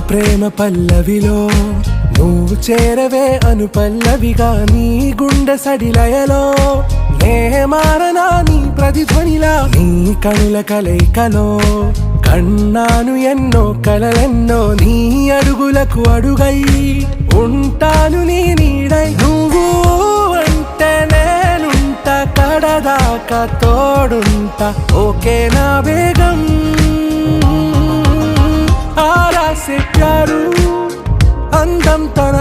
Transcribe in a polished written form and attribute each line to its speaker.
Speaker 1: ప్రేమ పల్లవిలో నువ్వు చేరవే అను పల్లవిగా నీ గుండె సడిలయలో నే మారనా నీ ప్రతిధ్వనిలా నీ కనుల కలయికలో కన్నాను ఎన్నో కలలెన్నో నీ అడుగులకు అడుగై ఉంటాను నీ నీడై నువ్వు అంటే నేనుంట కడదాకా తోడుంటా ఓకే నా బేగం ఆరా से प्यारू అందం తన